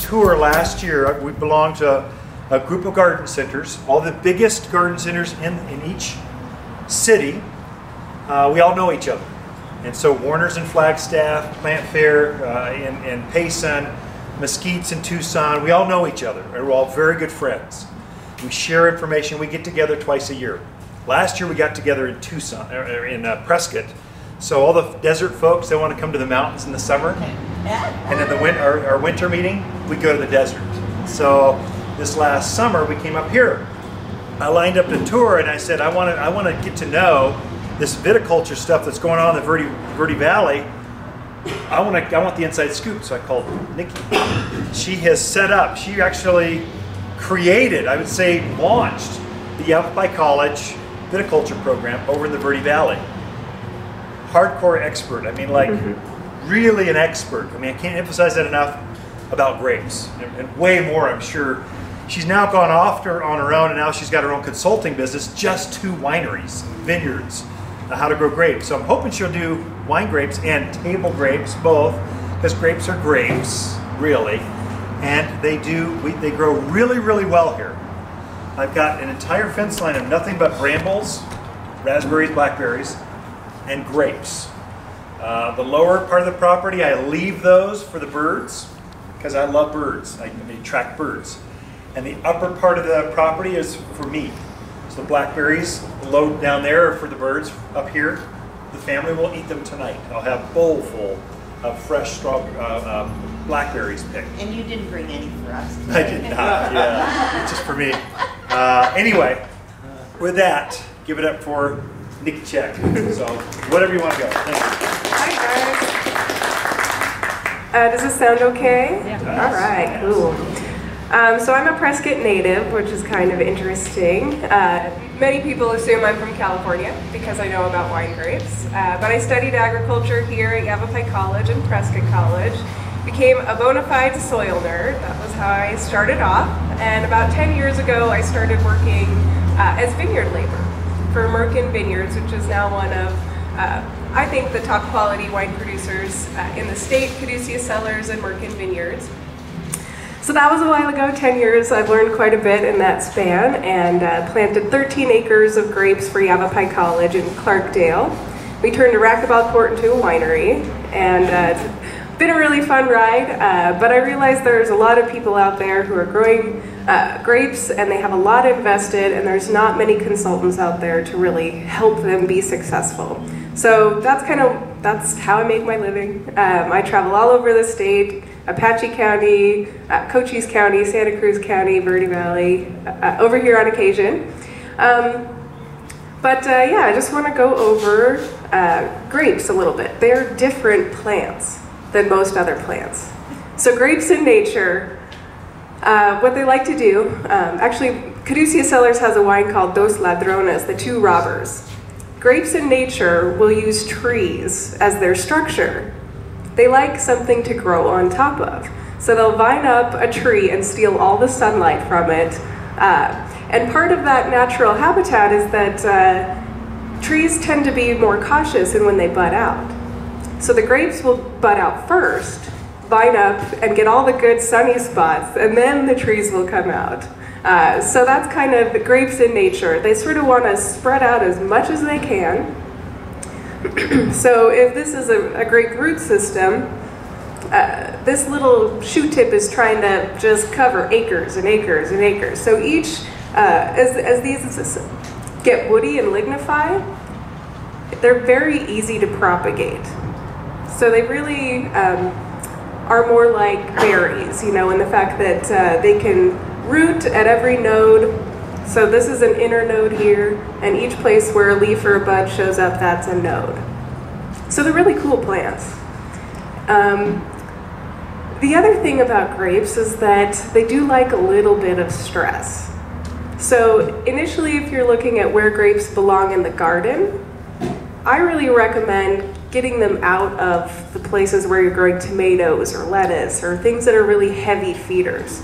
tour last year. We belong to a group of garden centers, all the biggest garden centers in each city. We all know each other. And so Warner's in Flagstaff, Plant Fair in Payson, Mesquite's in Tucson, we all know each other, and we're all very good friends. We share information, we get together twice a year. Last year we got together in Tucson, in Prescott. So all the desert folks, they want to come to the mountains in the summer. And in our winter meeting, we go to the desert. So this last summer we came up here. I lined up the tour and I said, I want to get to know this viticulture stuff that's going on in the Verde Valley. I want the inside scoop. So I called Nikki. She has set up, she actually created, I would say launched the Yavapai College viticulture program over in the Verde Valley. Hardcore expert, I mean like really an expert. I mean, I can't emphasize that enough about grapes, and way more I'm sure. She's now gone off on her own, and now she's got her own consulting business just to wineries, vineyards, how to grow grapes. So I'm hoping she'll do wine grapes and table grapes both, because grapes are grapes, really. And they grow really, really well here. I've got an entire fence line of nothing but brambles, raspberries, blackberries, and grapes. The lower part of the property, I leave those for the birds, because I love birds. They attract birds. And the upper part of the property is for me. So the blackberries, low down there, are for the birds. Up here, the family will eat them tonight. I'll have a bowl full of fresh blackberries picked. And you didn't bring any for us today. I did not, yeah. It's just for me. Anyway, with that, give it up for Nikki Check. So, whatever you want to go. Thank you. Hi, guys. Does this sound okay? Yeah. All right, cool. So I'm a Prescott native, which is kind of interesting. Many people assume I'm from California because I know about wine grapes. But I studied agriculture here at Yavapai College and Prescott College. Became a bona fide soil nerd. That was how I started off. And about 10 years ago, I started working as vineyard labor for Merkin Vineyards, which is now one of, I think, the top quality wine producers in the state, Caduceus Cellars and Merkin Vineyards. So that was a while ago, 10 years. I've learned quite a bit in that span, and planted 13 acres of grapes for Yavapai College in Clarkdale. We turned a racquetball court into a winery, and it's been a really fun ride, but I realized there's a lot of people out there who are growing grapes, and they have a lot invested, and there's not many consultants out there to really help them be successful. So that's how I make my living. I travel all over the state, Apache County, Cochise County, Santa Cruz County, Verde Valley, over here on occasion. Yeah, I just want to go over grapes a little bit. They're different plants than most other plants. So grapes in nature, what they like to do, actually Caduceus Cellars has a wine called Dos Ladrones, the two robbers. Grapes in nature will use trees as their structure. They like something to grow on top of. So they'll vine up a tree and steal all the sunlight from it. And part of that natural habitat is that trees tend to be more cautious in when they bud out. So the grapes will bud out first, vine up, and get all the good sunny spots, and then the trees will come out. So that's kind of the grapes in nature. They sort of want to spread out as much as they can. So if this is a grape root system, this little shoot tip is trying to just cover acres and acres and acres. So each, as these get woody and lignify, they're very easy to propagate. So they really are more like berries, you know, in the fact that they can root at every node. So this is an inner node here, and each place where a leaf or a bud shows up, that's a node. So they're really cool plants. The other thing about grapes is that they do like a little bit of stress. So initially, if you're looking at where grapes belong in the garden, I really recommend getting them out of the places where you're growing tomatoes or lettuce or things that are really heavy feeders.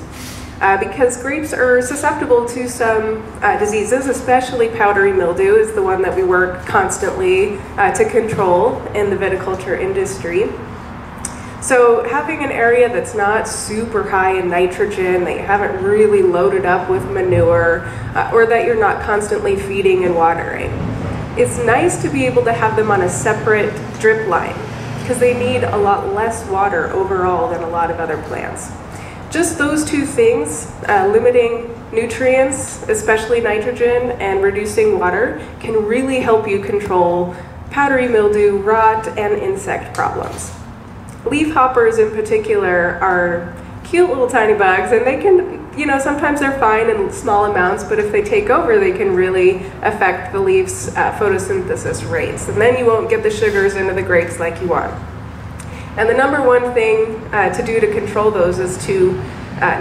Because grapes are susceptible to some diseases, especially powdery mildew is the one that we work constantly to control in the viticulture industry. So having an area that's not super high in nitrogen, that you haven't really loaded up with manure, or that you're not constantly feeding and watering, it's nice to be able to have them on a separate drip line, because they need a lot less water overall than a lot of other plants. Just those two things, limiting nutrients, especially nitrogen, and reducing water, can really help you control powdery mildew, rot, and insect problems. Leaf hoppers in particular are cute little tiny bugs, and they can, sometimes they're fine in small amounts, but if they take over, they can really affect the leaf's photosynthesis rates, and then you won't get the sugars into the grapes like you want. And the number one thing to do to control those is to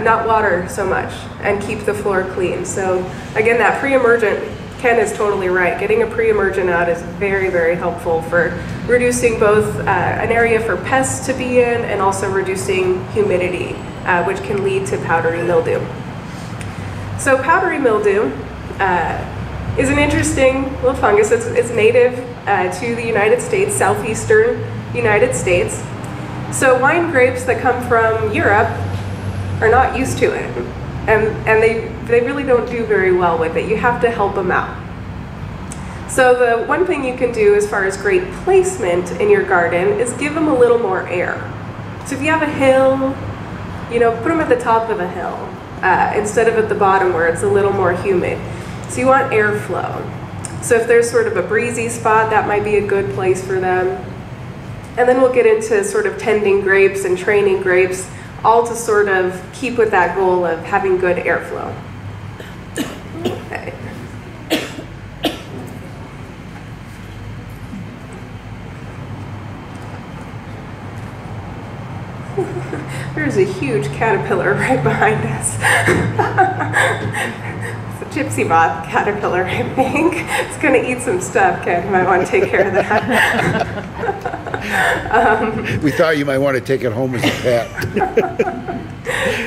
not water so much and keep the floor clean. So again, that pre-emergent, Ken is totally right. Getting a pre-emergent out is very, very helpful for reducing both an area for pests to be in and also reducing humidity, which can lead to powdery mildew. So powdery mildew is an interesting little fungus. It's native to the United States, southeastern United States. So wine grapes that come from Europe are not used to it, and they really don't do very well with it. You have to help them out. So the one thing you can do as far as grape placement in your garden is give them a little more air. So if you have a hill, put them at the top of the hill instead of at the bottom where it's a little more humid. So you want airflow. So if there's sort of a breezy spot, that might be a good place for them. And then we'll get into sort of tending grapes and training grapes, all to sort of keep with that goal of having good airflow. Okay. There's a huge caterpillar right behind us. It's a gypsy moth caterpillar, I think. It's going to eat some stuff. Ken, you might want to take care of that. We thought you might want to take it home as a pet.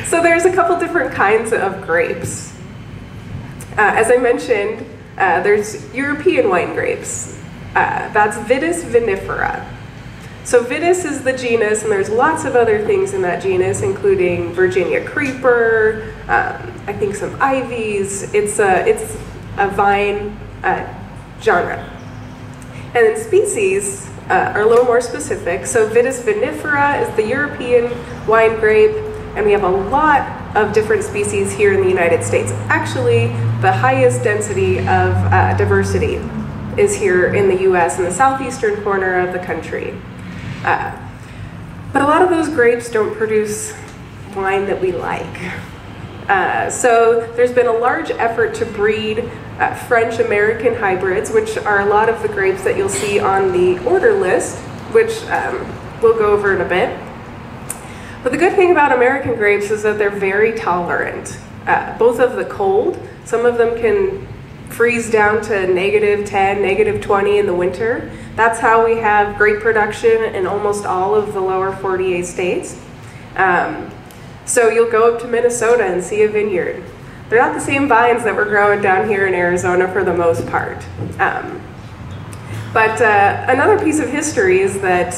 So there's a couple different kinds of grapes. As I mentioned, there's European wine grapes. That's Vitis vinifera. So Vitis is the genus, and there's lots of other things in that genus, including Virginia creeper, I think some ivies. It's a vine genre. And then species are a little more specific. So Vitis vinifera is the European wine grape, and we have a lot of different species here in the United States. Actually, the highest density of diversity is here in the US, in the southeastern corner of the country. But a lot of those grapes don't produce wine that we like. So there's been a large effort to breed French-American hybrids, which are a lot of the grapes that you'll see on the order list, which we'll go over in a bit. But the good thing about American grapes is that they're very tolerant, both of the cold. Some of them can freeze down to -10, -20 in the winter. That's how we have grape production in almost all of the lower 48 states. So you'll go up to Minnesota and see a vineyard. They're not the same vines that we're growing down here in Arizona for the most part. But another piece of history is that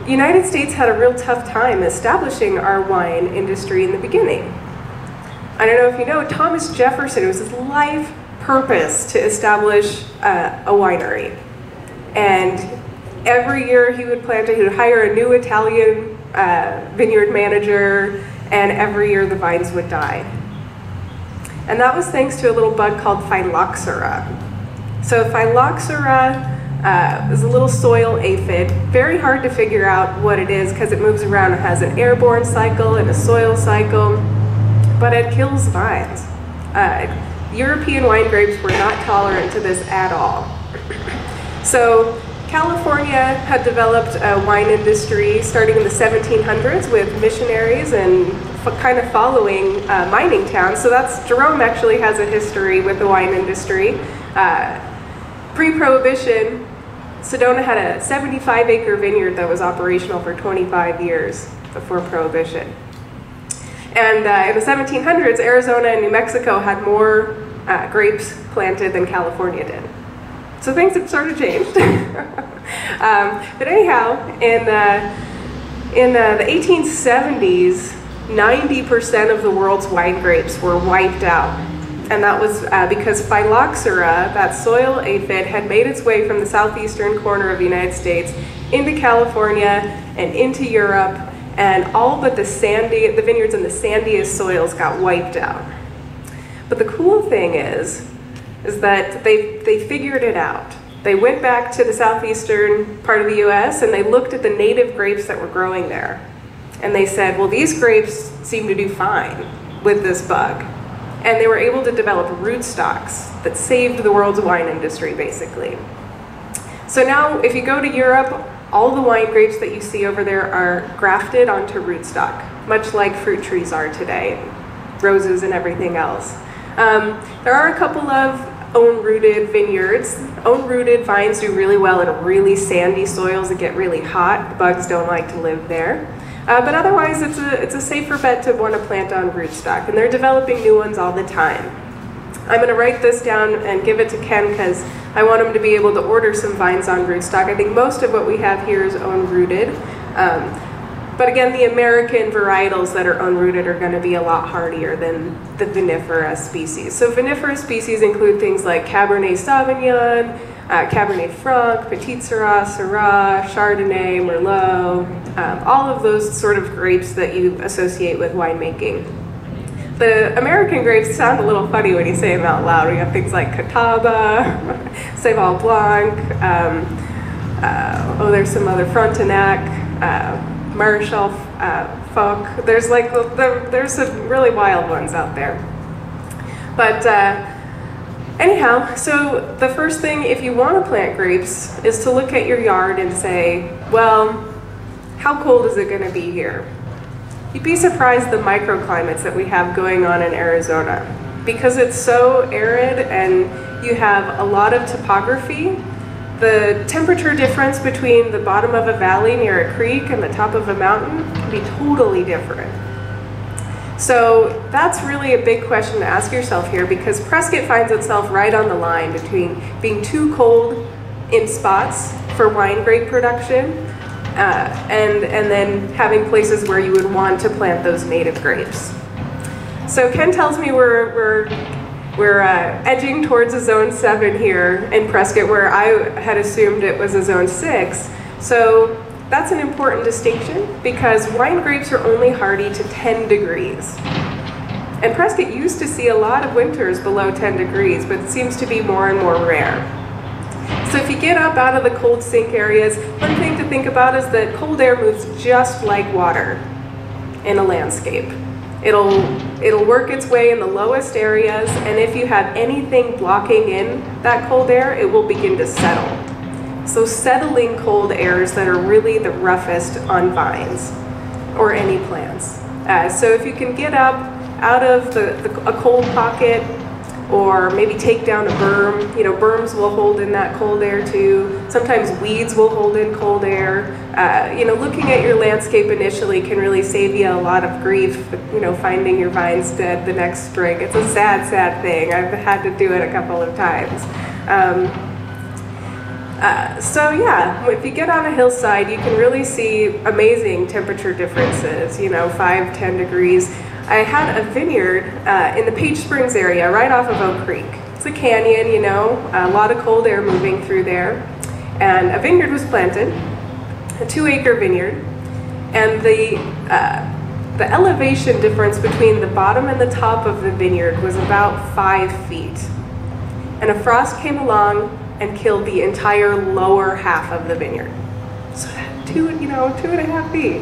the United States had a real tough time establishing our wine industry in the beginning. I don't know if you know, Thomas Jefferson, it was his life purpose to establish a winery. And every year he would hire a new Italian vineyard manager, and every year the vines would die. And that was thanks to a little bug called phylloxera. So phylloxera is a little soil aphid, very hard to figure out what it is because it moves around. It has an airborne cycle and a soil cycle, but it kills vines. European wine grapes were not tolerant to this at all. So California had developed a wine industry starting in the 1700s with missionaries and kind of following mining towns. So Jerome actually has a history with the wine industry. Pre-Prohibition, Sedona had a 75-acre vineyard that was operational for 25 years before Prohibition. And in the 1700s, Arizona and New Mexico had more grapes planted than California did. So things have sort of changed. But anyhow, in In the 1870s, 90% of the world's wine grapes were wiped out. And that was because phylloxera, that soil aphid, had made its way from the southeastern corner of the United States into California and into Europe, and all but the vineyards in the sandiest soils got wiped out. But the cool thing is that they figured it out. They went back to the southeastern part of the US and they looked at the native grapes that were growing there. And they said, well, these grapes seem to do fine with this bug. And they were able to develop rootstocks that saved the world's wine industry, basically. So now, if you go to Europe, all the wine grapes that you see over there are grafted onto rootstock, much like fruit trees are today, roses and everything else. There are a couple of own-rooted vineyards. Own-rooted vines do really well in really sandy soils that get really hot. The bugs don't like to live there. But otherwise, it's a safer bet to want to plant on rootstock, and they're developing new ones all the time. I'm going to write this down and give it to Ken because I want him to be able to order some vines on rootstock. I think most of what we have here is own-rooted. But again, the American varietals that are unrooted are going to be a lot hardier than the vinifera species. So vinifera species include things like Cabernet Sauvignon, Cabernet Franc, Petit Syrah, Syrah, Chardonnay, Merlot, all of those sort of grapes that you associate with winemaking. The American grapes sound a little funny when you say them out loud. We have things like Catawba, Sauvignon Blanc, there's some other Frontenac, Marshall, Foch. There's some really wild ones out there. But anyhow, so the first thing if you want to plant grapes is to look at your yard and say, well, how cold is it going to be here? You'd be surprised the microclimates that we have going on in Arizona. Because it's so arid and you have a lot of topography, the temperature difference between the bottom of a valley near a creek and the top of a mountain can be totally different. So that's really a big question to ask yourself here, because Prescott finds itself right on the line between being too cold in spots for wine grape production and then having places where you would want to plant those native grapes. So Ken tells me we're edging towards a zone 7 here in Prescott, where I had assumed it was a zone 6. So that's an important distinction because wine grapes are only hardy to 10 degrees. And Prescott used to see a lot of winters below 10 degrees, but it seems to be more and more rare. So if you get up out of the cold sink areas, one thing to think about is that cold air moves just like water in a landscape. It'll work its way in the lowest areas, and if you have anything blocking in that cold air, it will begin to settle. So settling cold airs that are really the roughest on vines or any plants. So if you can get up out of a cold pocket, or maybe take down a berm. Berms will hold in that cold air too. Sometimes weeds will hold in cold air. Looking at your landscape initially can really save you a lot of grief, finding your vines dead the next spring. It's a sad, sad thing. I've had to do it a couple of times. So yeah, if you get on a hillside, you can really see amazing temperature differences, 5-10 degrees. I had a vineyard in the Page Springs area, right off of Oak Creek. It's a canyon, a lot of cold air moving through there. And a vineyard was planted, a 2-acre vineyard, and the elevation difference between the bottom and the top of the vineyard was about 5 feet. And a frost came along and killed the entire lower half of the vineyard. So 2.5 feet.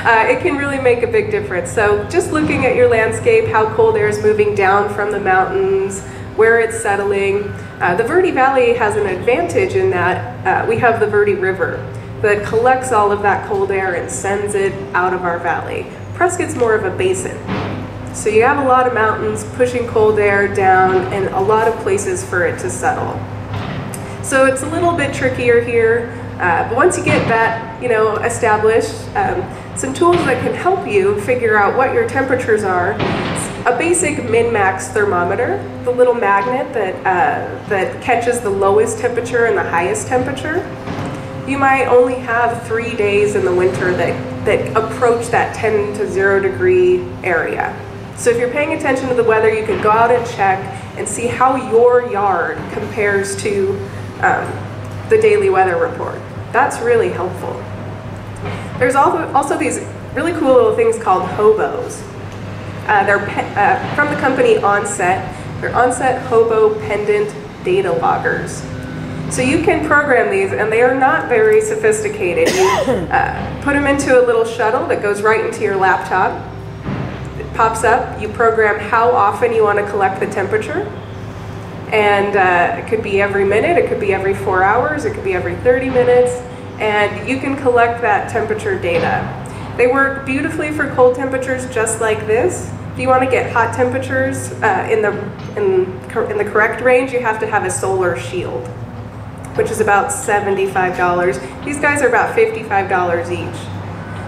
It can really make a big difference. So just looking at your landscape, how cold air is moving down from the mountains, where it's settling. The Verde Valley has an advantage in that we have the Verde River that collects all of that cold air and sends it out of our valley. Prescott's more of a basin. So you have a lot of mountains pushing cold air down and a lot of places for it to settle. So it's a little bit trickier here. But once you get that, established, some tools that can help you figure out what your temperatures are. A basic min-max thermometer, the little magnet that catches the lowest temperature and the highest temperature. you might only have 3 days in the winter that approach that 10 to 0 degree area. So if you're paying attention to the weather, you can go out and check and see how your yard compares to the daily weather report. That's really helpful. There's also these really cool little things called hobos. They're from the company Onset. They're Onset Hobo Pendant Data Loggers. So you can program these, and they are not very sophisticated. You put them into a little shuttle that goes right into your laptop. It pops up. You program how often you want to collect the temperature. And it could be every minute, it could be every 4 hours, it could be every 30 minutes. And you can collect that temperature data. They work beautifully for cold temperatures just like this. If you want to get hot temperatures in the correct range, you have to have a solar shield, which is about $75. These guys are about $55 each.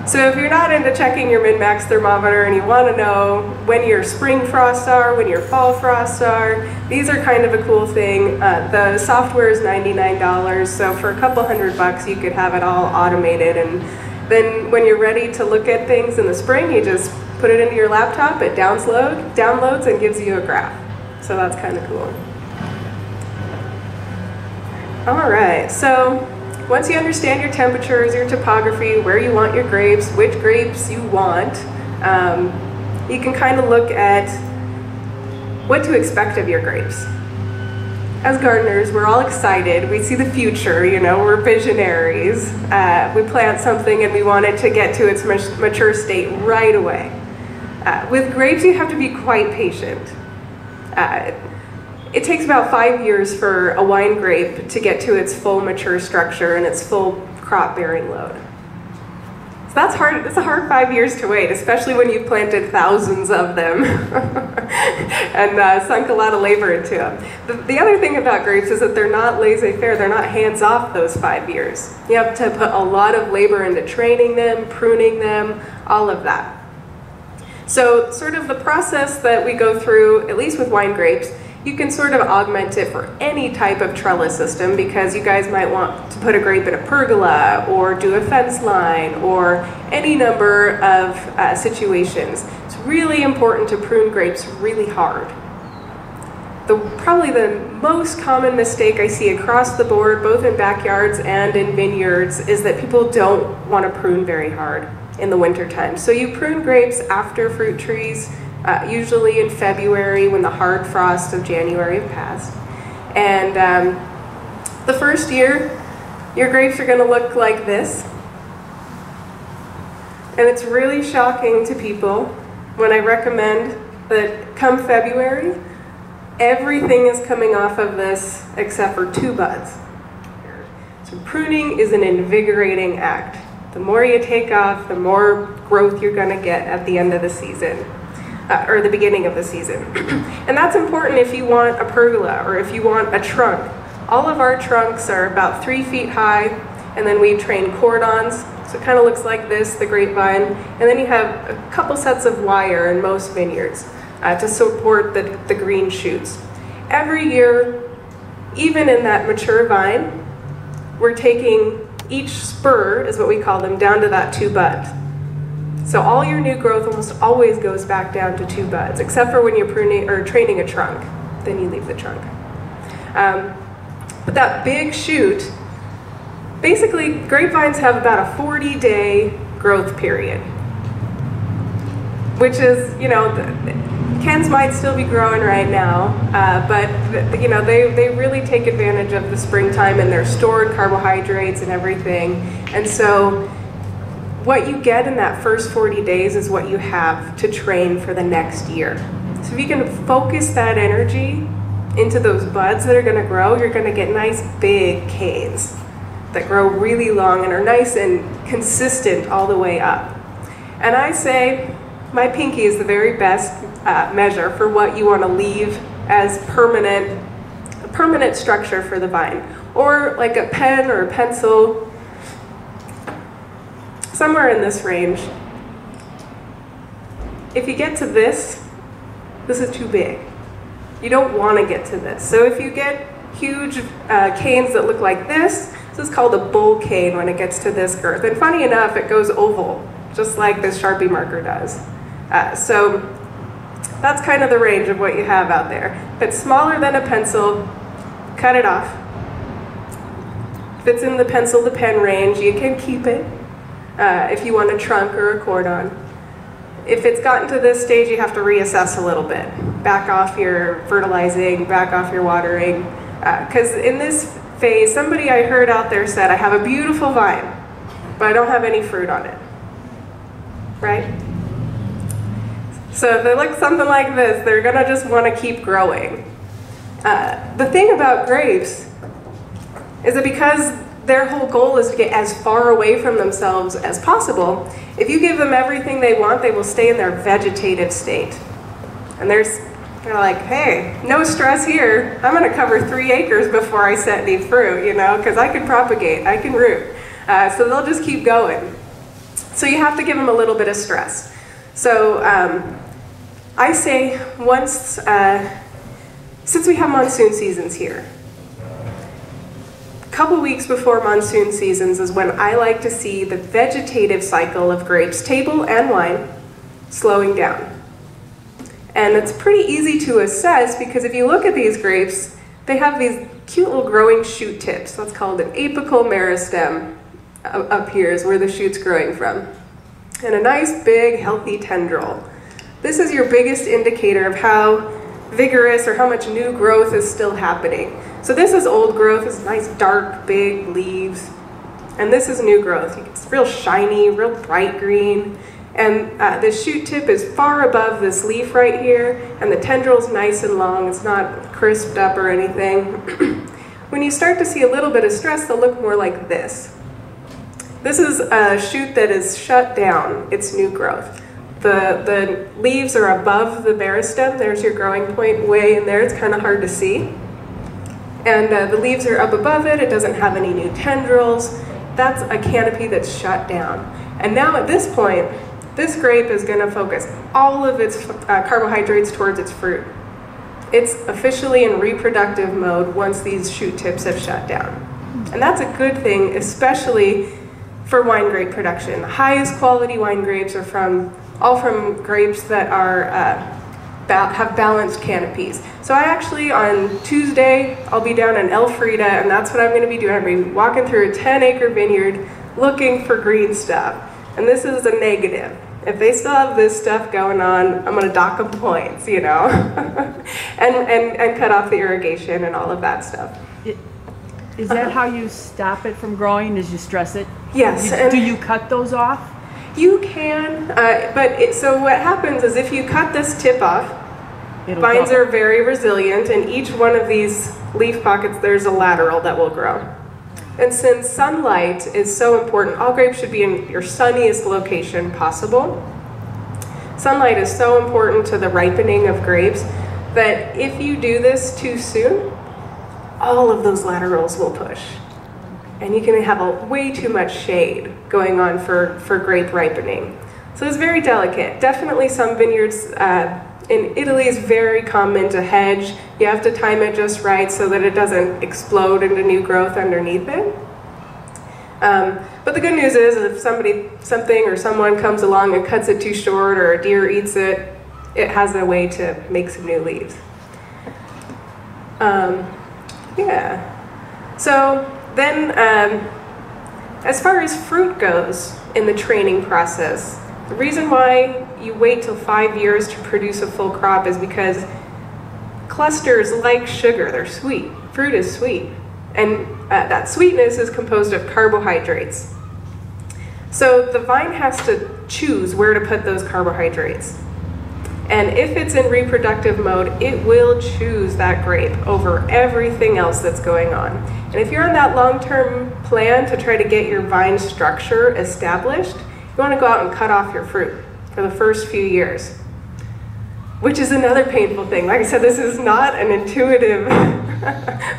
So if you're not into checking your min-max thermometer and you want to know when your spring frosts are, when your fall frosts are, these are kind of a cool thing. The software is $99, so for a couple $100 you could have it all automated, and then when you're ready to look at things in the spring, you just put it into your laptop, it downloads and gives you a graph. So that's kind of cool. All right, so once you understand your temperatures, your topography, where you want your grapes, which grapes you want, you can kind of look at what to expect of your grapes. As gardeners, we're all excited. We see the future, you know, we're visionaries. We plant something and we want it to get to its mature state right away. With grapes, you have to be quite patient. It takes about 5 years for a wine grape to get to its full mature structure and its full crop bearing load. So that's hard. It's a hard 5 years to wait, especially when you've planted thousands of them and sunk a lot of labor into them. The other thing about grapes is that they're not laissez-faire. They're not hands-off those 5 years. You have to put a lot of labor into training them, pruning them, all of that. So sort of the process that we go through, at least with wine grapes, you can sort of augment it for any type of trellis system, because you guys might want to put a grape in a pergola or do a fence line or any number of situations. It's really important to prune grapes really hard. Probably the most common mistake I see across the board, both in backyards and in vineyards, is that people don't want to prune very hard in the winter time. So you prune grapes after fruit trees, usually in February when the hard frosts of January have passed. And the first year, your grapes are going to look like this. And it's really shocking to people when I recommend that come February, everything is coming off of this except for 2 buds. So pruning is an invigorating act. The more you take off, the more growth you're going to get at the end of the season. Or the beginning of the season. And that's important if you want a pergola or if you want a trunk. All of our trunks are about 3 feet high, and then we train cordons, so it kind of looks like this, the grapevine, and then you have a couple sets of wire in most vineyards to support the green shoots. Every year, even in that mature vine, we're taking each spur, is what we call them, down to that 2 buds. So all your new growth almost always goes back down to 2 buds, except for when you're pruning or training a trunk. Then you leave the trunk. But that big shoot, basically grapevines have about a 40-day growth period, which is, you know, Kens might still be growing right now, but you know, they really take advantage of the springtime and their stored carbohydrates and everything. And so what you get in that first 40 days is what you have to train for the next year. So if you can focus that energy into those buds that are going to grow, you're going to get nice big canes that grow really long and are nice and consistent all the way up. And I say my pinky is the very best measure for what you want to leave as permanent structure for the vine, or like a pen or a pencil. Somewhere in this range. If you get to this is too big. You don't want to get to this. So if you get huge canes that look like this, This is called a bull cane when it gets to this girth. And funny enough, it goes oval, just like this Sharpie marker does. So that's kind of the range of what you have out there. If it's smaller than a pencil, cut it off. If it's in the pencil to pen range, you can keep it if you want a trunk or a cordon. If it's gotten to this stage, you have to reassess a little bit. Back off your fertilizing, back off your watering. Because in this phase, somebody I heard out there said, I have a beautiful vine, but I don't have any fruit on it. Right? So if they look something like this, they're gonna just wanna keep growing. The thing about grapes is that because their whole goal is to get as far away from themselves as possible, if you give them everything they want, they will stay in their vegetative state. And they're like, hey, no stress here. I'm gonna cover 3 acres before I set any fruit, you know, because I can propagate, I can root. So they'll just keep going. So you have to give them a little bit of stress. So I say once, since we have monsoon seasons here, a couple weeks before monsoon seasons is when I like to see the vegetative cycle of grapes, table and wine, slowing down. And it's pretty easy to assess because if you look at these grapes, they have these cute little growing shoot tips. That's called an apical meristem. Up here is where the shoot's growing from. And a nice big healthy tendril. This is your biggest indicator of how vigorous or how much new growth is still happening. So this is old growth, it's nice dark big leaves. And this is new growth. It's real shiny, real bright green. And the shoot tip is far above this leaf right here, and the tendril's nice and long. It's not crisped up or anything. When you start to see a little bit of stress, they'll look more like this. This is a shoot that is shut down. It's new growth. The leaves are above the meristem. There's your growing point way in there. It's kind of hard to see. And the leaves are up above it. It doesn't have any new tendrils. That's a canopy that's shut down. And now at this point, this grape is going to focus all of its carbohydrates towards its fruit. It's officially in reproductive mode once these shoot tips have shut down. And that's a good thing, especially for wine grape production. The highest quality wine grapes are all from grapes that are have balanced canopies. So I actually, on Tuesday, I'll be down in Elfrida, and that's what I'm going to be doing. I'm going to be walking through a 10-acre vineyard looking for green stuff. And this is a negative. If they still have this stuff going on, I'm going to dock them points, you know, and cut off the irrigation and all of that stuff. Is that how you stop it from growing, is you stress it? Yes. Do you cut those off? You can, so what happens is if you cut this tip off, vines are very resilient, and each one of these leaf pockets, there's a lateral that will grow. And since sunlight is so important, all grapes should be in your sunniest location possible. Sunlight is so important to the ripening of grapes that if you do this too soon, all of those laterals will push. And you can have way too much shade going on for grape ripening. So it's very delicate. Definitely some vineyards in Italy is very common to hedge. You have to time it just right so that it doesn't explode into new growth underneath it. But the good news is if something or someone comes along and cuts it too short or a deer eats it, it has a way to make some new leaves. Yeah. So then, as far as fruit goes in the training process, the reason why you wait till 5 years to produce a full crop is because clusters like sugar, they're sweet. Fruit is sweet. And that sweetness is composed of carbohydrates. So the vine has to choose where to put those carbohydrates. And if it's in reproductive mode, it will choose that grape over everything else that's going on. And if you're on that long-term plan to try to get your vine structure established, you want to go out and cut off your fruit for the first few years, which is another painful thing. Like I said, this is not an intuitive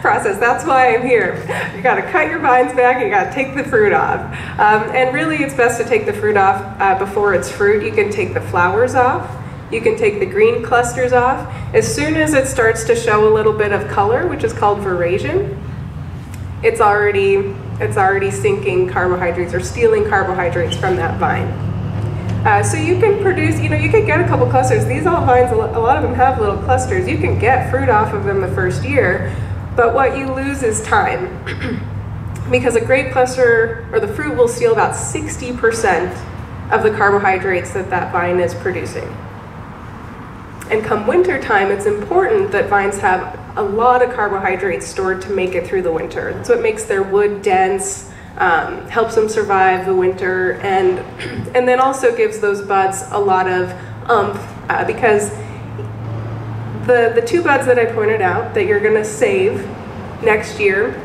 process. That's why I'm here. You got to cut your vines back, you got to take the fruit off. And really it's best to take the fruit off before it's fruit. You can take the flowers off. You can take the green clusters off. As soon as it starts to show a little bit of color, which is called veraison, it's already It's already sinking carbohydrates or stealing carbohydrates from that vine. So you can produce, you could get a couple clusters. These all vines, a lot of them have little clusters. You can get fruit off of them the first year, but what you lose is time. Because a grape cluster, or the fruit, will steal about 60% of the carbohydrates that vine is producing. And come winter time, it's important that vines have a lot of carbohydrates stored to make it through the winter. So it makes their wood dense, helps them survive the winter, and then also gives those buds a lot of oomph, because the two buds that I pointed out that you're going to save next year,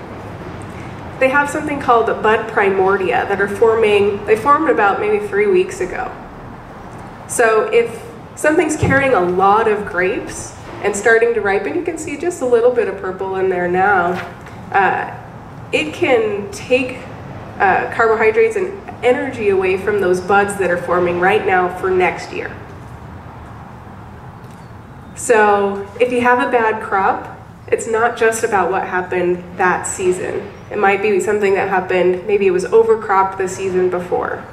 they have something called bud primordia that are forming. They formed about maybe 3 weeks ago. So if something's carrying a lot of grapes and starting to ripen, you can see just a little bit of purple in there now. It can take carbohydrates and energy away from those buds that are forming right now for next year. So if you have a bad crop, it's not just about what happened that season. It might be something that happened, maybe it was overcropped the season before.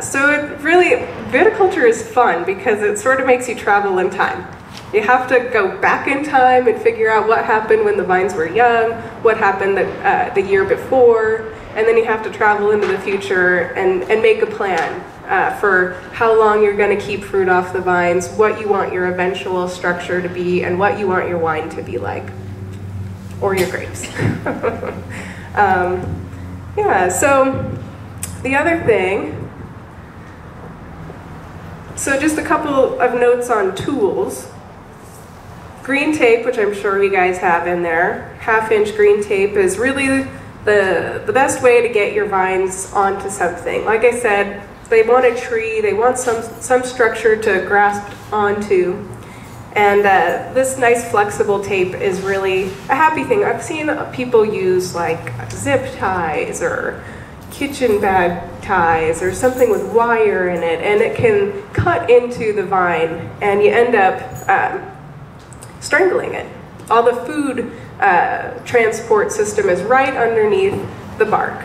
So it really, viticulture is fun because it sort of makes you travel in time. You have to go back in time and figure out what happened when the vines were young, what happened the year before, and then you have to travel into the future and make a plan for how long you're going to keep fruit off the vines, what you want your eventual structure to be, and what you want your wine to be like, or your grapes. Yeah, so the other thing, so just a couple of notes on tools. Green tape, which I'm sure you guys have in there, 1/2-inch green tape is really the best way to get your vines onto something. Like I said, they want a tree, they want some structure to grasp onto. And this nice flexible tape is really a happy thing. I've seen people use like zip ties or kitchen bag ties or something with wire in it, and it can cut into the vine and you end up strangling it. All the food transport system is right underneath the bark.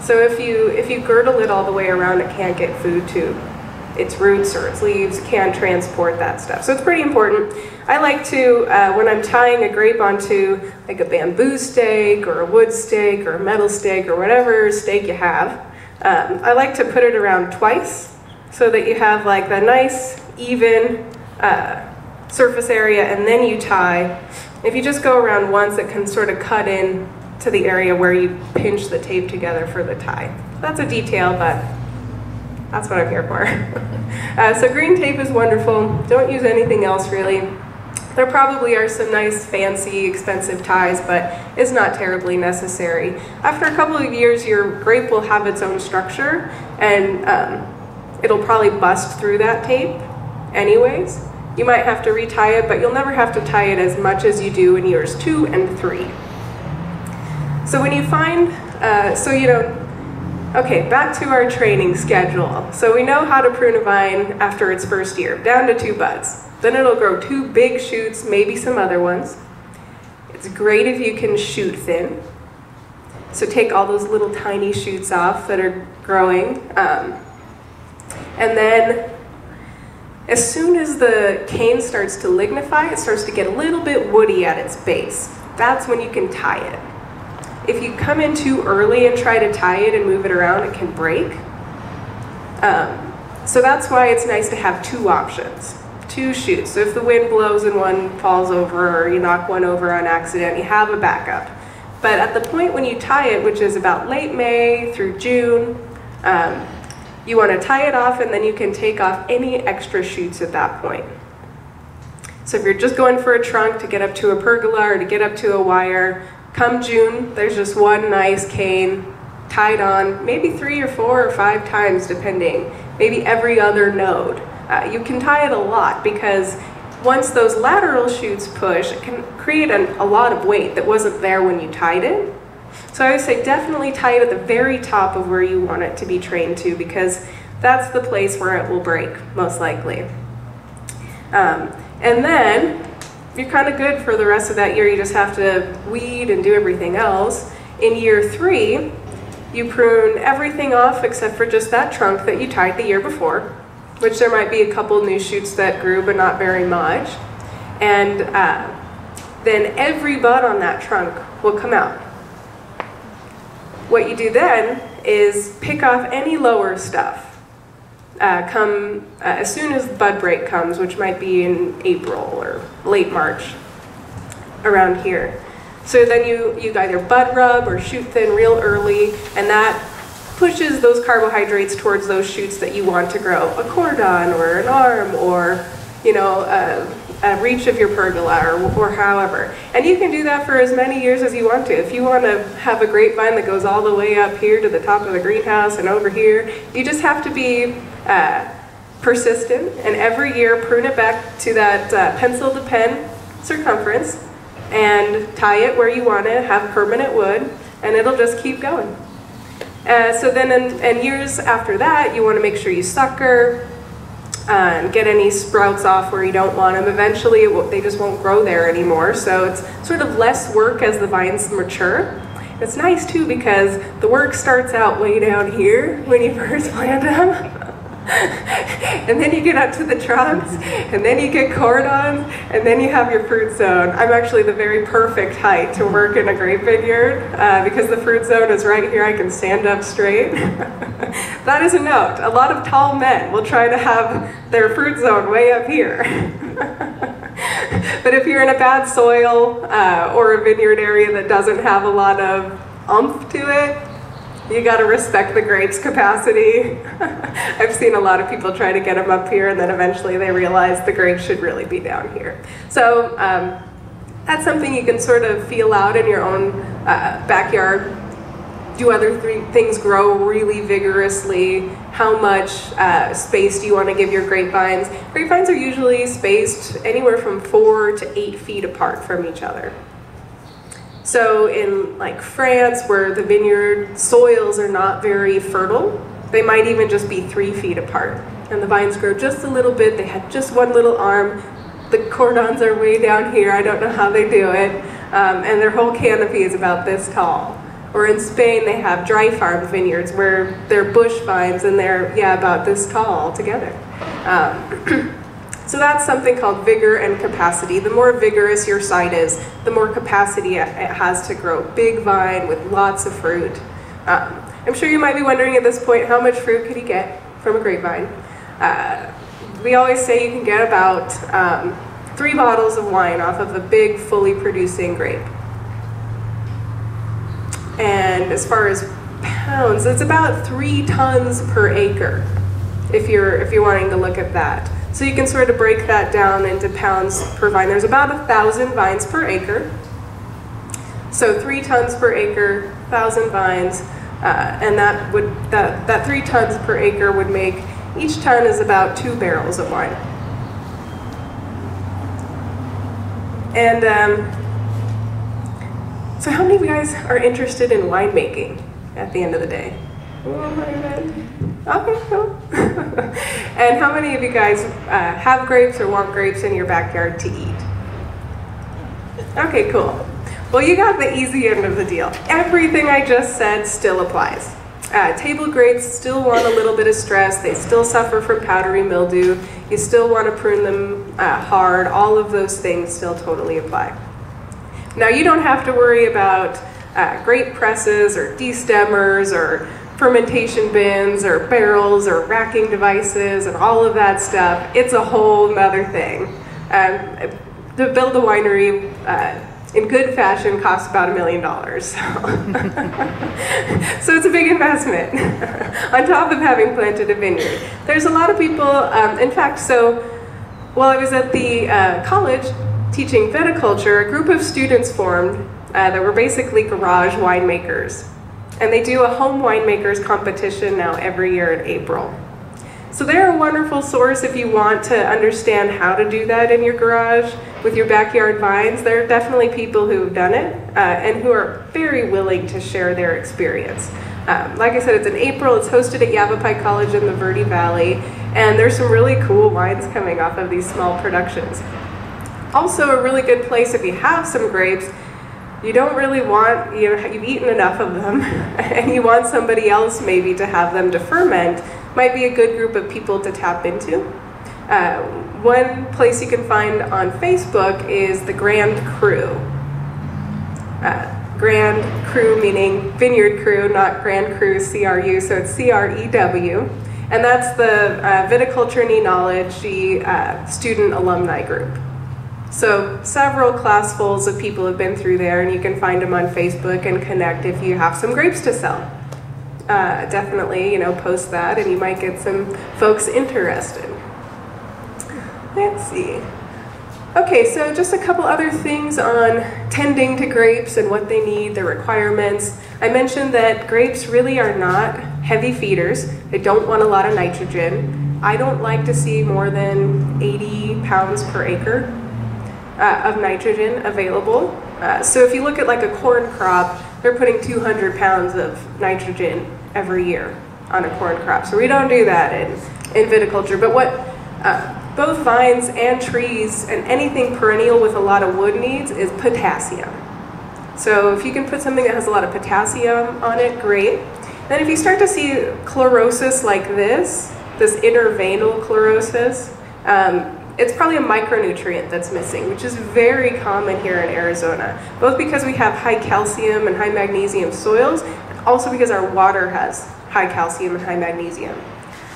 So if you girdle it all the way around, it can't get food to its roots or its leaves, can't transport that stuff. So it's pretty important. I like to, when I'm tying a grape onto like a bamboo stake or a wood stake or a metal stake or whatever stake you have, I like to put it around twice so that you have like the nice even surface area, and then you tie. If you just go around once, it can sort of cut in to the area where you pinch the tape together for the tie. That's a detail, but that's what I'm here for. So green tape is wonderful. Don't use anything else really. There probably are some nice, fancy, expensive ties, but it's not terribly necessary. After a couple of years, your grape will have its own structure, and it'll probably bust through that tape anyways. You might have to retie it, but you'll never have to tie it as much as you do in years 2 and 3. So when you find, okay, back to our training schedule. So we know how to prune a vine after its first year, down to 2 buds. Then it'll grow 2 big shoots, maybe some other ones. It's great if you can shoot thin. So take all those little tiny shoots off that are growing. And then as soon as the cane starts to lignify, it starts to get a little bit woody at its base. That's when you can tie it. If you come in too early and try to tie it and move it around, it can break. So that's why it's nice to have 2 options, 2 shoots. So if the wind blows and one falls over, or you knock one over on accident, you have a backup. But at the point when you tie it, which is about late May through June, you want to tie it off, and then you can take off any extra shoots at that point. So if you're just going for a trunk to get up to a pergola or to get up to a wire, come June, there's just one nice cane tied on, maybe 3 or 4 or 5 times depending, maybe every other node. You can tie it a lot because once those lateral shoots push, it can create a lot of weight that wasn't there when you tied it. So I would say definitely tie it at the very top of where you want it to be trained to, because that's the place where it will break, most likely. And then you're kind of good for the rest of that year. You just have to weed and do everything else. in year 3, you prune everything off except for just that trunk that you tied the year before, which there might be a couple new shoots that grew, but not very much. And then every bud on that trunk will come out. What you do then is pick off any lower stuff. As soon as bud break comes, which might be in April or late March, around here. So then you either bud rub or shoot thin real early, and that pushes those carbohydrates towards those shoots that you want to grow, a cordon or an arm or, you know, a reach of your pergola or however. And you can do that for as many years as you want to. If you want to have a grapevine that goes all the way up here to the top of the greenhouse and over here, you just have to be persistent, and every year prune it back to that pencil to pen circumference and tie it where you want it, have permanent wood, and it'll just keep going. So then in years after that, you want to make sure you sucker, get any sprouts off where you don't want them. Eventually they just won't grow there anymore, so it's sort of less work as the vines mature. It's nice too because the work starts out way down here when you first plant them. And then you get up to the trunks, and then you get cordons, and then you have your fruit zone. I'm actually the very perfect height to work in a grape vineyard because the fruit zone is right here. I can stand up straight. That is a note. A lot of tall men will try to have their fruit zone way up here. But if you're in a bad soil or a vineyard area that doesn't have a lot of oomph to it, you got to respect the grape's capacity. I've seen a lot of people try to get them up here, and then eventually they realize the grape should really be down here. So that's something you can sort of feel out in your own backyard. Do other things grow really vigorously? How much space do you want to give your grapevines? Grapevines are usually spaced anywhere from 4 to 8 feet apart from each other. So in like France, where the vineyard soils are not very fertile, they might even just be 3 feet apart. And the vines grow just a little bit, they have just one little arm, the cordons are way down here, I don't know how they do it, and their whole canopy is about this tall. Or in Spain, they have dry farm vineyards where they're bush vines and they're, yeah, about this tall together. So that's something called vigor and capacity. The more vigorous your site is, the more capacity it has to grow. Big vine with lots of fruit. I'm sure you might be wondering at this point, how much fruit could you get from a grapevine? We always say you can get about 3 bottles of wine off of a big, fully producing grape. And as far as pounds, it's about 3 tons per acre, if you're wanting to look at that. So you can sort of break that down into pounds per vine. There's about 1,000 vines per acre. So 3 tons per acre, 1,000 vines, and that 3 tons per acre would make, each ton is about 2 barrels of wine. And so how many of you guys are interested in winemaking at the end of the day? Okay, cool. And how many of you guys have grapes or want grapes in your backyard to eat? Okay, cool. Well, you got the easy end of the deal. Everything I just said still applies. Table grapes still want a little bit of stress. They still suffer from powdery mildew. You still want to prune them hard. All of those things still totally apply. Now, you don't have to worry about grape presses or destemmers or fermentation bins or barrels or racking devices and all of that stuff. It's a whole nother thing. To build a winery in good fashion costs about $1 million. So it's a big investment on top of having planted a vineyard. There's a lot of people, in fact, so while I was at the college teaching viticulture, a group of students formed that were basically garage winemakers. And they do a home winemakers competition now every year in April. So they're a wonderful source if you want to understand how to do that in your garage with your backyard vines. There are definitely people who've done it and who are very willing to share their experience. Like I said, it's in April. It's hosted at Yavapai College in the Verde Valley. And there's some really cool wines coming off of these small productions. Also a really good place if you have some grapes. you don't really want, you've eaten enough of them, and you want somebody else maybe to have them to ferment, might be a good group of people to tap into. One place you can find on Facebook is the Grand Cru. Grand Cru meaning Vineyard Crew, not Grand Cru, C-R-U, so it's C-R-E-W. And that's the Viticulturist Nikki student alumni group. So several classfuls of people have been through there, and you can find them on Facebook and connect if you have some grapes to sell. Definitely, post that, and you might get some folks interested. Let's see. Okay, so just a couple other things on tending to grapes and what they need, their requirements. I mentioned that grapes really are not heavy feeders. They don't want a lot of nitrogen. I don't like to see more than 80 pounds per acre of nitrogen available. So if you look at like a corn crop, they're putting 200 pounds of nitrogen every year on a corn crop. So we don't do that in viticulture. But what both vines and trees and anything perennial with a lot of wood needs is potassium. So if you can put something that has a lot of potassium on it, great. Then if you start to see chlorosis like this interveinal chlorosis, it's probably a micronutrient that's missing, which is very common here in Arizona, both because we have high calcium and high magnesium soils, and also because our water has high calcium and high magnesium.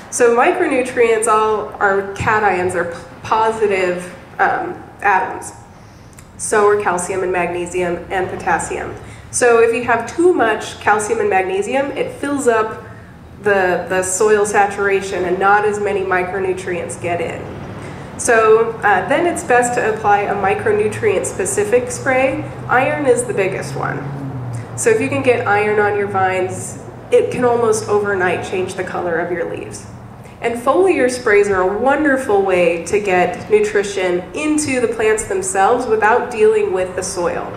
So micronutrients all are cations, or positive atoms. So are calcium and magnesium and potassium. So if you have too much calcium and magnesium, it fills up the soil saturation and not as many micronutrients get in. So then it's best to apply a micronutrient specific spray. Iron is the biggest one. So if you can get iron on your vines, it can almost overnight change the color of your leaves. And foliar sprays are a wonderful way to get nutrition into the plants themselves without dealing with the soil.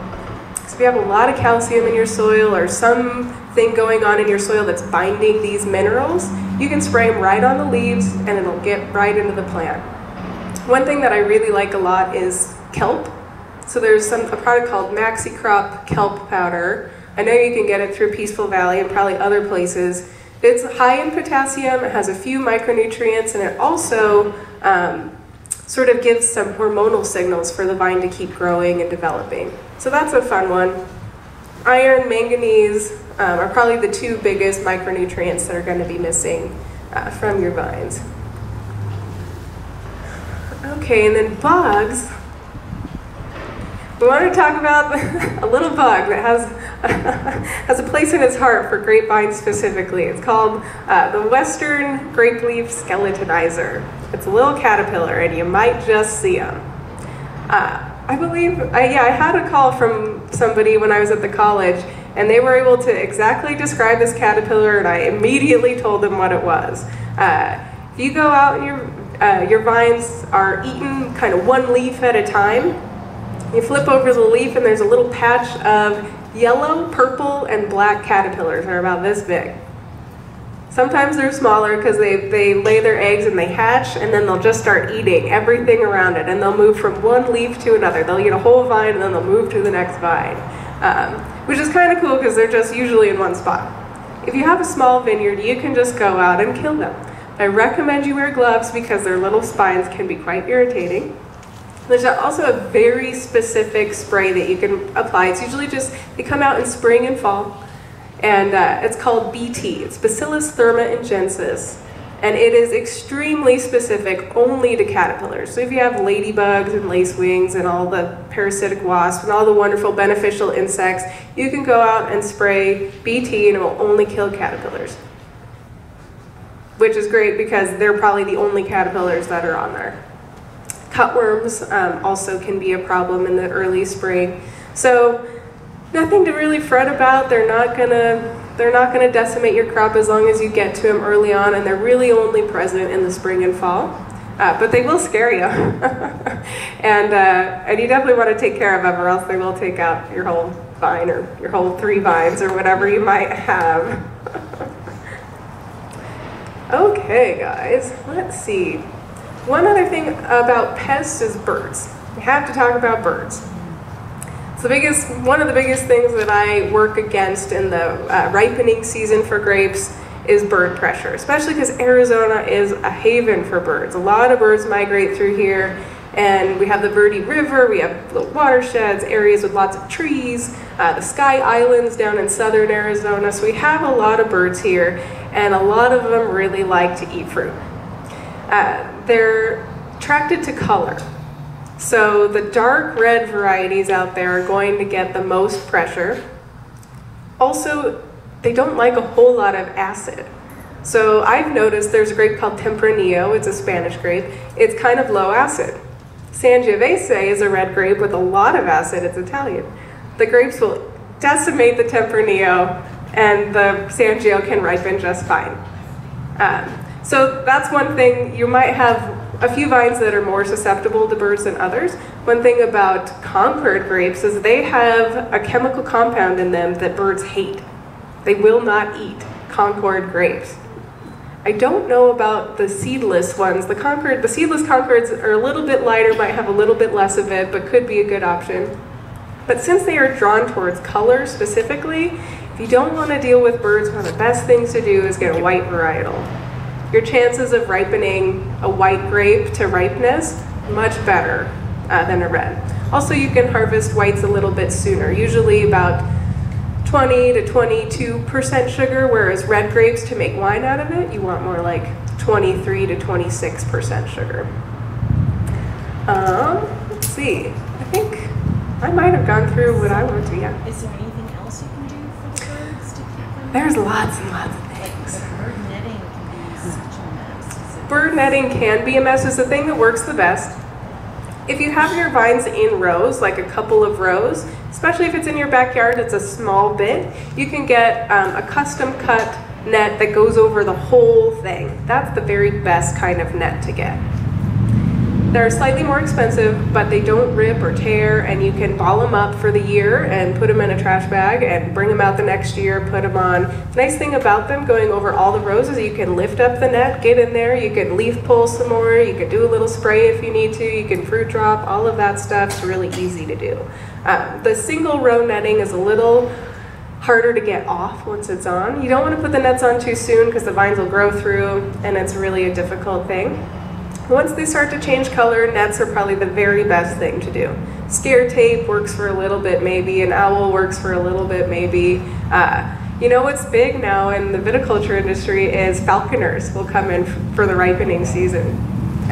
So if you have a lot of calcium in your soil or something going on in your soil that's binding these minerals, you can spray them right on the leaves and it'll get right into the plant. One thing that I really like a lot is kelp. So there's a product called Maxi Crop Kelp Powder. I know you can get it through Peaceful Valley and probably other places. It's high in potassium, it has a few micronutrients, and it also sort of gives some hormonal signals for the vine to keep growing and developing. So that's a fun one. Iron, manganese are probably the two biggest micronutrients that are going to be missing from your vines. Okay, and then bugs. We want to talk about a little bug that has a place in its heart for grapevines specifically. It's called the Western Grapeleaf Skeletonizer. It's a little caterpillar, and you might just see them. I believe, I had a call from somebody when I was at the college, and they were able to exactly describe this caterpillar, and I immediately told them what it was. If you go out and your vines are eaten kind of one leaf at a time, you flip over the leaf and there's a little patch of yellow, purple, and black caterpillars that are about this big. Sometimes they're smaller because they lay their eggs and they hatch, and then they'll just start eating everything around it, and they'll move from one leaf to another. They'll eat a whole vine and then they'll move to the next vine, which is kind of cool because they're just usually in one spot. If you have a small vineyard, you can just go out and kill them. I recommend you wear gloves because their little spines can be quite irritating. There's also a very specific spray that you can apply. It's usually just, they come out in spring and fall, and it's called BT. It's Bacillus thuringiensis, and it is extremely specific only to caterpillars. So if you have ladybugs and lacewings and all the parasitic wasps and all the wonderful beneficial insects, you can go out and spray BT and it will only kill caterpillars. Which is great because they're probably the only caterpillars that are on there. Cutworms also can be a problem in the early spring. So nothing to really fret about. They're not gonna decimate your crop as long as you get to them early on, and they're really only present in the spring and fall. But they will scare you. and you definitely want to take care of them, or else they will take out your whole vine or your whole 3 vines or whatever you might have. Okay, guys, let's see. One other thing about pests is birds. We have to talk about birds. So one of the biggest things that I work against in the ripening season for grapes is bird pressure, especially because Arizona is a haven for birds. A lot of birds migrate through here, and we have the Verde River, we have little watersheds, areas with lots of trees, the Sky Islands down in southern Arizona. So we have a lot of birds here, and a lot of them really like to eat fruit. They're attracted to color. So the dark red varieties out there are going to get the most pressure. Also, they don't like a whole lot of acid. So I've noticed there's a grape called Tempranillo, it's a Spanish grape. It's kind of low acid. Sangiovese is a red grape with a lot of acid, it's Italian. The grapes will decimate the Tempranillo, and the Sangio can ripen just fine. So that's one thing. You might have a few vines that are more susceptible to birds than others. One thing about Concord grapes is they have a chemical compound in them that birds hate. They will not eat Concord grapes. I don't know about the seedless ones. The seedless Concords are a little bit lighter, might have a little bit less of it, but could be a good option. But since they are drawn towards color specifically, if you don't want to deal with birds, one of the best things to do is get a white varietal. Your chances of ripening a white grape to ripeness, much better than a red. Also, you can harvest whites a little bit sooner, usually about 20 to 22% sugar, whereas red grapes, to make wine out of it, you want more like 23 to 26% sugar. Let's see, I think I might have gone through what I want to, yeah. Is there anything else you can do for the birds to keep them? There's lots and lots of things. Like bird netting can be such a mess. Bird netting can be a mess. It's the thing that works the best. If you have your vines in rows, like a couple of rows, especially if it's in your backyard, it's a small bit, you can get a custom cut net that goes over the whole thing. That's the very best kind of net to get. They're slightly more expensive, but they don't rip or tear, and you can ball them up for the year and put them in a trash bag and bring them out the next year, put them on. The nice thing about them going over all the rows is you can lift up the net, get in there, you can leaf pull some more, you can do a little spray if you need to, you can fruit drop, all of that stuff's really easy to do. The single row netting is a little harder to get off once it's on. You don't want to put the nets on too soon because the vines will grow through, and it's really a difficult thing. Once they start to change color, nets are probably the very best thing to do. Scare tape works for a little bit maybe, an owl works for a little bit maybe. You know what's big now in the viticulture industry is falconers will come in for the ripening season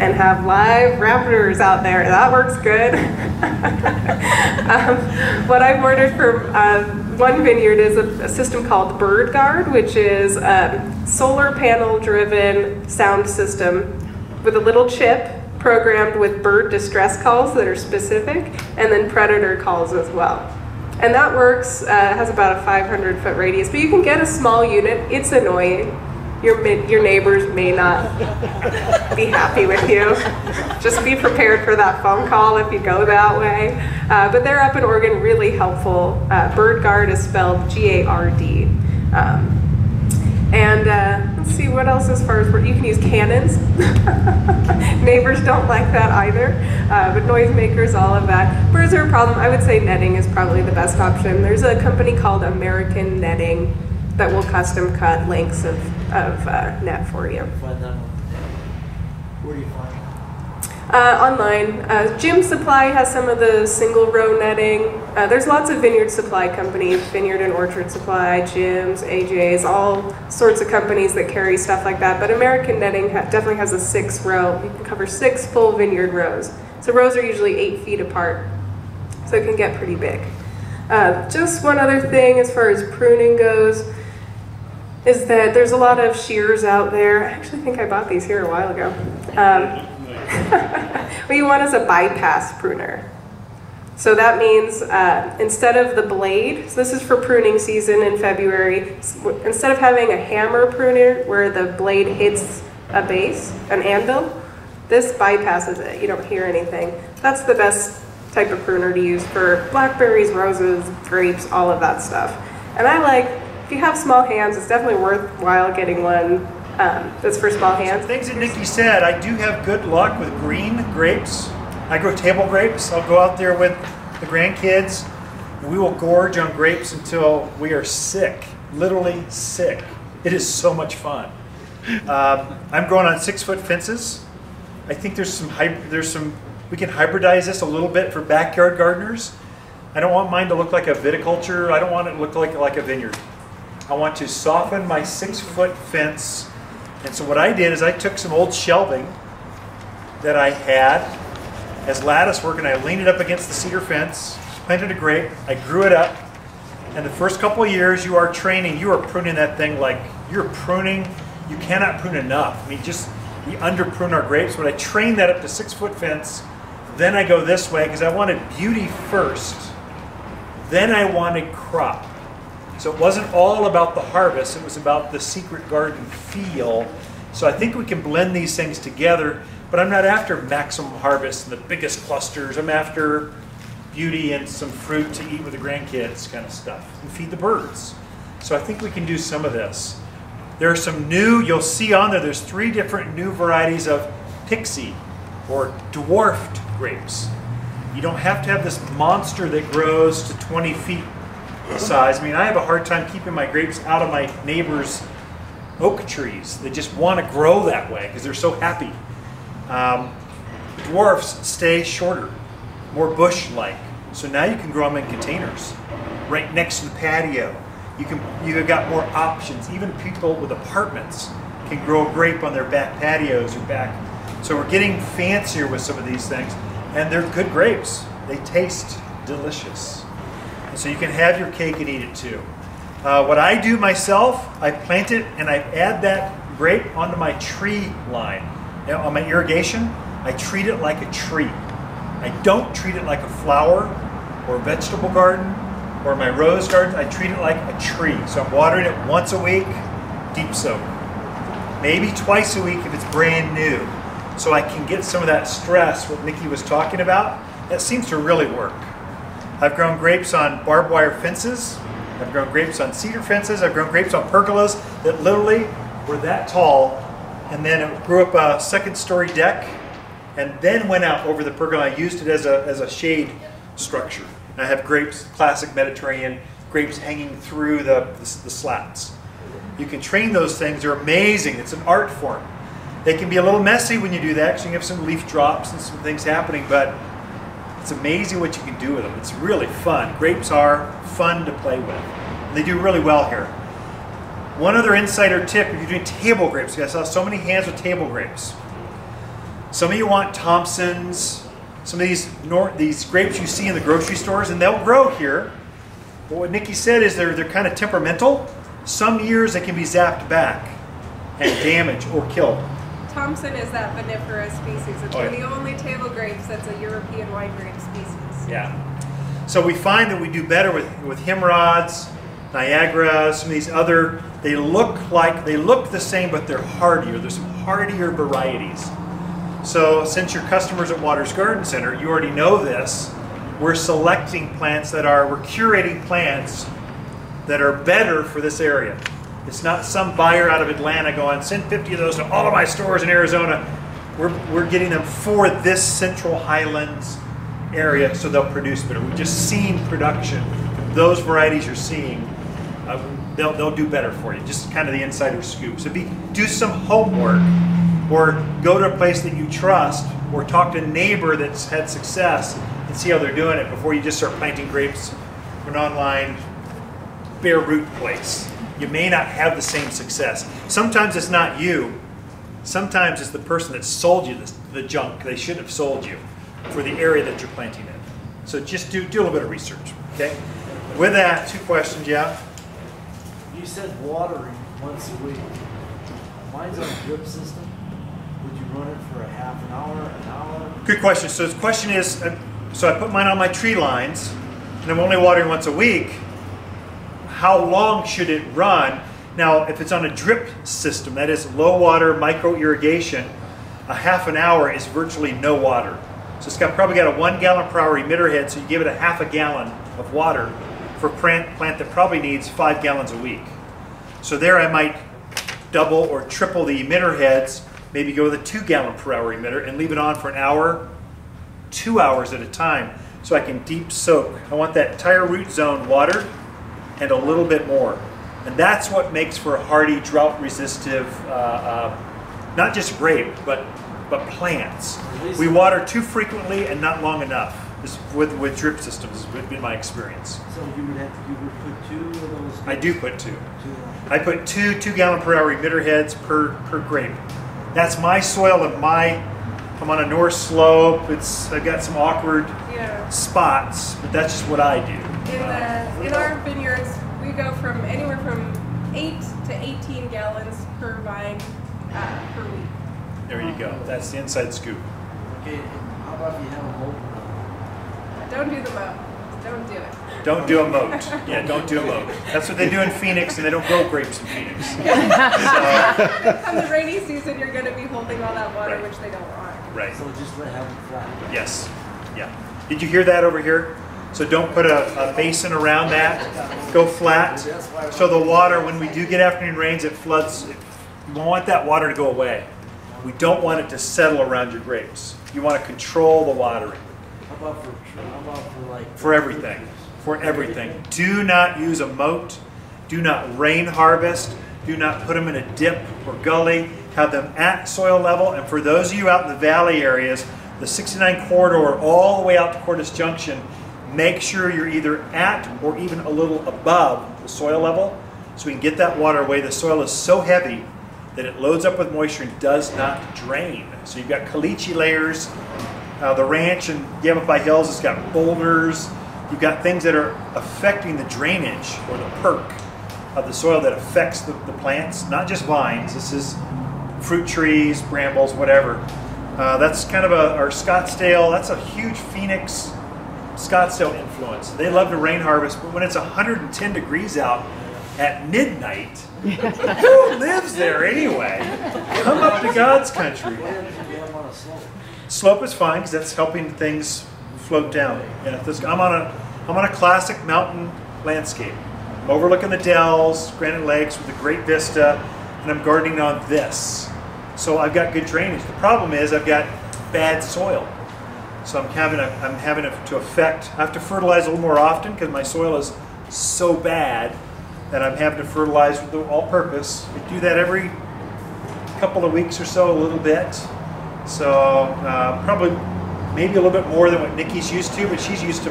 and have live raptors out there. That works good. What I've ordered from one vineyard is a system called Bird Guard, which is a solar panel driven sound system with a little chip programmed with bird distress calls that are specific, and then predator calls as well. And that works, has about a 500-foot radius, but you can get a small unit. It's annoying. Your neighbors may not be happy with you. Just be prepared for that phone call if you go that way. But they're up in Oregon, really helpful. Bird Guard is spelled G-A-R-D. Let's see what else as far as you can use cannons. Neighbors don't like that either, but noisemakers, all of that. Birds are a problem. I would say netting is probably the best option. There's a company called American Netting that will custom cut lengths of net for you. Where do you find it? Online. Jim Supply has some of the single row netting. There's lots of vineyard supply companies, Vineyard and Orchard Supply, Jim's, AJ's, all sorts of companies that carry stuff like that. But American Netting definitely has a 6 row. You can cover 6 full vineyard rows. So rows are usually 8 feet apart. So it can get pretty big. Just one other thing as far as pruning goes is that there's a lot of shears out there. I actually think I bought these here a while ago. What you want is a bypass pruner. So that means instead of the blade, so this is for pruning season in February, instead of having a hammer pruner where the blade hits a base, an anvil, this bypasses it. You don't hear anything. That's the best type of pruner to use for blackberries, roses, grapes, all of that stuff. And I like, if you have small hands, it's definitely worthwhile getting one that's for small hands. Things that Nikki said, I do have good luck with green grapes. I grow table grapes. I'll go out there with the grandkids we will gorge on grapes until we are sick, literally sick. It is so much fun. I'm growing on 6-foot fences. I think we can hybridize this a little bit for backyard gardeners. I don't want mine to look like a viticulture. I don't want it to look like a vineyard. I want to soften my 6-foot fence. And so what I did is I took some old shelving that I had as lattice work, and I leaned it up against the cedar fence, planted a grape, I grew it up, and the first couple of years you are training, you are pruning that thing like you're pruning, you cannot prune enough. I mean, we under prune our grapes, but I trained that up to 6-foot fence. Then I go this way because I wanted beauty first. Then I wanted crop. So it wasn't all about the harvest, it was about the secret garden feel. So I think we can blend these things together, but I'm not after maximum harvest and the biggest clusters. I'm after beauty and some fruit to eat with the grandkids kind of stuff and feed the birds. So I think we can do some of this. There are some new, you'll see on there, there's 3 different new varieties of pixie or dwarfed grapes. You don't have to have this monster that grows to 20 feet size. I mean, I have a hard time keeping my grapes out of my neighbor's oak trees. They just want to grow that way because they're so happy. Dwarfs stay shorter, more bush-like. So now you can grow them in containers right next to the patio. You've got more options. Even people with apartments can grow a grape on their back patios or back. So we're getting fancier with some of these things, and they're good grapes. They taste delicious. And so you can have your cake and eat it too. What I do myself, I plant it and I add that grape onto my tree line. Now, on my irrigation, I treat it like a tree. I don't treat it like a flower or a vegetable garden or my rose garden. I treat it like a tree. So I'm watering it once a week, deep soak. Maybe twice a week if it's brand new. So I can get some of that stress, what Nikki was talking about. That seems to really work. I've grown grapes on barbed wire fences. I've grown grapes on cedar fences. I've grown grapes on pergolas that literally were that tall, and then it grew up a 2nd-story deck, and then went out over the pergola. I used it as a shade structure. And I have grapes, classic Mediterranean grapes hanging through the slats. You can train those things. They're amazing. It's an art form. They can be a little messy when you do that, because you have some leaf drops and some things happening, but it's amazing what you can do with them. It's really fun. Grapes are fun to play with. And they do really well here. One other insider tip, if you're doing table grapes, I saw so many hands with table grapes. Some of you want Thompsons, some of these grapes you see in the grocery stores, and they'll grow here. But what Nikki said is they're kind of temperamental. Some years they can be zapped back and damaged or killed. Thompson is that vinifera species. It's one of the only table grapes that's a European wine grape species. Yeah. So we find that we do better with Himrods, Niagara, some of these other, they look the same, but they're hardier. There's some hardier varieties. So since you're customers at Waters Garden Center, you already know this. We're selecting plants we're curating plants that are better for this area. It's not some buyer out of Atlanta going, send 50 of those to all of my stores in Arizona. We're getting them for this Central Highlands area so they'll produce better. We've just seen production. Those varieties you're seeing, they'll do better for you. Just kind of the insider scoop. So do some homework, or go to a place that you trust, or talk to a neighbor that's had success and see how they're doing it before you just start planting grapes from an online bare root place. You may not have the same success. Sometimes it's not you. Sometimes it's the person that sold you the junk. They shouldn't have sold you for the area that you're planting in. So just do a little bit of research, okay? With that, 2 questions, yeah? You said watering once a week. Mine's on a drip system. Would you run it for a half an hour? Good question. So the question is, so I put mine on my tree lines, and I'm only watering once a week. How long should it run? Now, if it's on a drip system, that is low water micro irrigation, a half an hour is virtually no water. So it's probably got a 1 gallon per hour emitter head, so you give it a half a gallon of water for a plant that probably needs 5 gallons a week. So there I might double or triple the emitter heads, maybe go with a 2 gallon per hour emitter and leave it on for an hour, 2 hours at a time. so I can deep soak. I want that entire root zone watered and a little bit more. And that's what makes for a hardy, drought-resistive, not just grape, but plants. We water too frequently and not long enough. This, with drip systems, has been my experience. So you would put 2 of those? I do put 2. I put 2 2-gallon-per-hour emitter heads per grape. That's my soil and I'm on a north slope. I've got some awkward spots, but that's just what I do. In our vineyards, we go from anywhere from 8 to 18 gallons per vine per week. There you go. That's the inside scoop. Okay, how about if you have a moat? Don't do the moat. Don't do it. Don't do a moat. Yeah, don't do a moat. That's what they do in Phoenix, and they don't grow grapes in Phoenix. Come the rainy season, you're going to be holding all that water, Right. which they don't want. Right. So just have it flat. Yes. Yeah. Did you hear that over here? So don't put a basin around that. Go flat. So the water, when we do get afternoon rains, it floods. You want that water to go away. We don't want it to settle around your grapes. You want to control the watering. How about for like... For everything. For everything. Do not use a moat. Do not rain harvest. Do not put them in a dip or gully. Have them at soil level. And for those of you out in the valley areas, the 69 corridor all the way out to Cordis Junction, make sure you're either at or even a little above the soil level so we can get that water away. The soil is so heavy that it loads up with moisture and does not drain. So you've got caliche layers. The ranch and Yavapai Hills has got boulders. You've got things that are affecting the drainage or the perk of the soil that affects the plants, not just vines. This is fruit trees, brambles, whatever. That's kind of our Scottsdale. That's a huge Phoenix, Scottsdale influence. They love to rain harvest, but when it's 110 degrees out at midnight, who lives there anyway? Come up to God's country. Slope is fine because that's helping things float down. Yeah, I'm on a classic mountain landscape, overlooking the Dells, Granite Lakes with a great vista, and I'm gardening on this. So I've got good drainage. The problem is I've got bad soil. So I'm having it to affect. I have to fertilize a little more often because my soil is so bad that I'm having to fertilize with the all-purpose. I do that every couple of weeks or so, a little bit. So probably maybe a little bit more than what Nikki's used to, but she's used to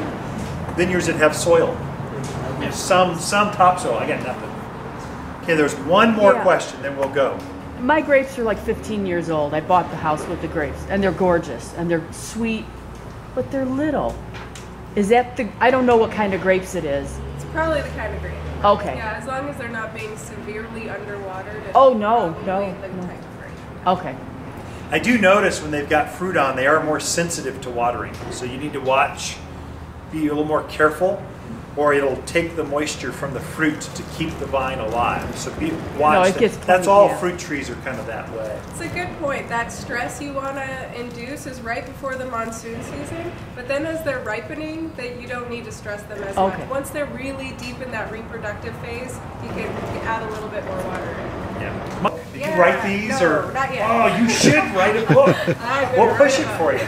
vineyards that have soil. Some topsoil. I got nothing. Okay, there's one more question, then we'll go. My grapes are like 15 years old. I bought the house with the grapes, and they're gorgeous, and they're sweet, but they're little. Is that I don't know what kind of grapes it is. It's probably the kind of grape. Okay. Yeah, as long as they're not being severely underwatered. Oh, no. The type of grape. Okay. I do notice when they've got fruit on, they are more sensitive to watering. So you need to be a little more careful, or it'll take the moisture from the fruit to keep the vine alive. So watch that. That's all fruit trees are kind of that way. It's a good point. That stress you want to induce is right before the monsoon season, but then as they're ripening, you don't need to stress them as much. Once they're really deep in that reproductive phase, you can add a little bit more water in. Yeah. Did you write these? No, not yet. Oh, you should write a book. We'll push it for you.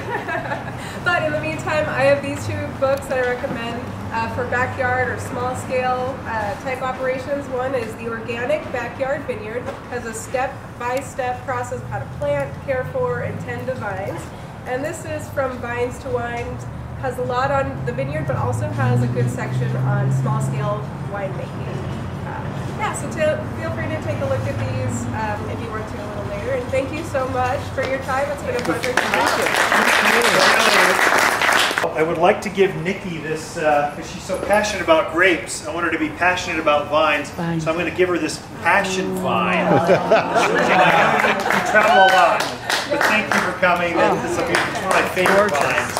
But in the meantime, I have these 2 books that I recommend for backyard or small scale type operations. One is The Organic Backyard Vineyard. Has a step-by-step process of how to plant, care for, and tend to vines. And this is From Vines to Wines. Has a lot on the vineyard, but also has a good section on small scale winemaking. So feel free to take a look at these if you want to a little later. And thank you so much for your time. It's been a pleasure. I would like to give Nikki this, because she's so passionate about grapes. I want her to be passionate about vines. So I'm going to give her this passion vine. You travel a lot. But thank you for coming. It's one of my favorite vines.